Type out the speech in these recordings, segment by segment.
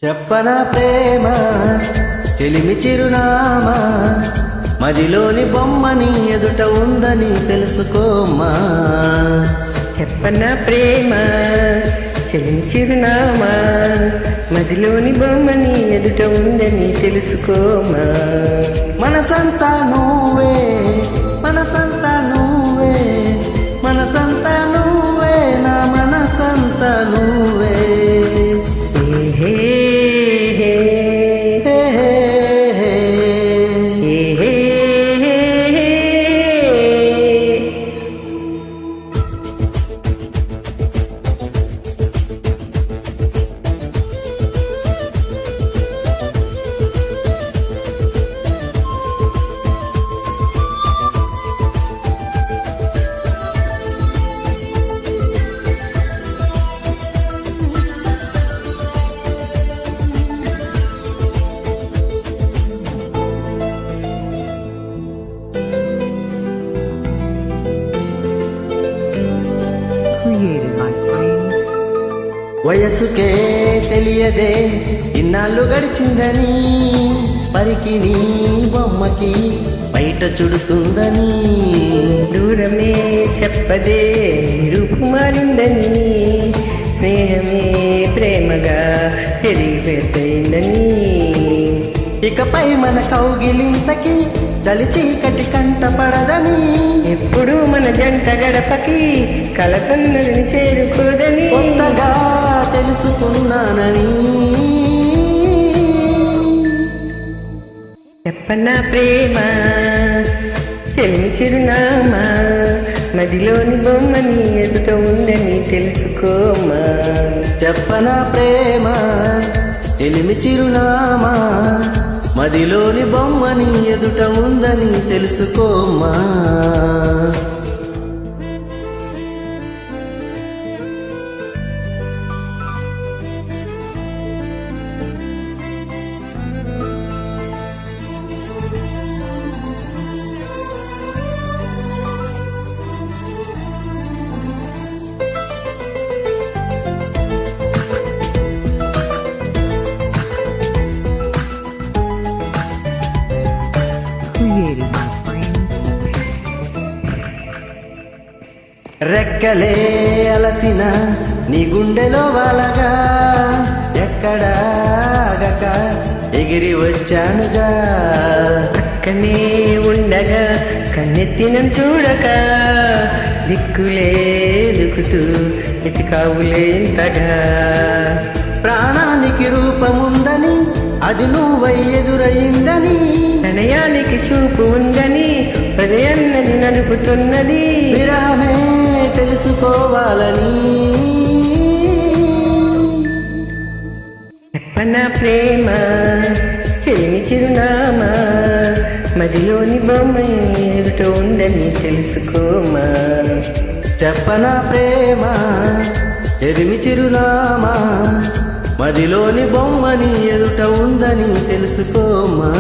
చెప్పనా ప్రేమ చెలిమి చిరునామా, మదిలోని బొమ్మని ఎదుట ఉందని తెలుసుకోమా. చెప్పనా ప్రేమ చెలిమి చిరునామా, మదిలోని బొమ్మని ఎదుట ఉందని తెలుసుకోమా. మనసంతా నువ్వే, మనసంతా నువ్వే, మనసంతా నువ్వే, నా మనసంతా నువ్వే. హే హే హే హే హే. హే హే. వయసుకే తెలియదే ఇన్నాళ్ళు గడిచిందని, పరికిని బొమ్మకి బయట చుడుతుందని. దూరమే చెప్పదే రూపుమారిందని, స్నేహమే ప్రేమగా తిరిగి పెద్దయిందని. ఇకపై మన కౌగిలింతకి చలి చీకటి కంట పడదని, ఎప్పుడు మన జంట గడపకి కలకన్నదిని చేరుకోదని కొత్తగా తెలుసుకున్నానని. చెప్పనా ప్రేమ చెలిమి చిరునామా, మదిలోని బొమ్మని ఎదుట ఉందని తెలుసుకోమా. చెప్పనా ప్రేమ చెలిమి చిరునామా, మదిలోని బొమ్మని ఎదుట ఉందని తెలుసుకోమా. రెక్కలే అలసిన నీ గుండెలో వాలగా, ఎక్కడాగక ఎగిరి వచ్చానుగా. పక్కనే ఉండగా కన్నెత్తినం చూడక, దిక్కులే దుకుతూ ఎతికావులే ఇంతగా. ప్రాణానికి రూపముందని అది నువ్వై ఎదురయిందని, ప్రణయానికి చూపు ఉందని హృదయన్నది నలుపుతున్నది. విరహమే తెలుసుకోవాలని. చెప్పనా ప్రేమ చెలిమి చిరునామా, మదిలోని బొమ్మ ఎదుట ఉందని తెలుసుకోమా. చెప్పనా ప్రేమ ఎదిమి చిరునామా, మదిలోని బొమ్మని ఎదుట ఉందని తెలుసుకోమా.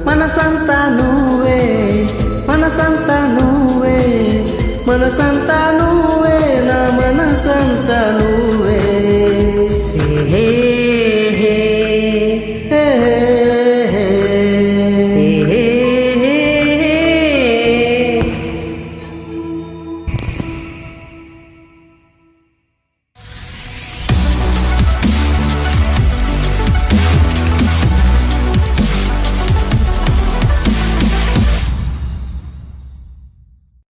మనసంతా నువ్వే, మనసంతా నువ్వే, మనసంతా నువ్వే, నా మనసంతా నువ్వే.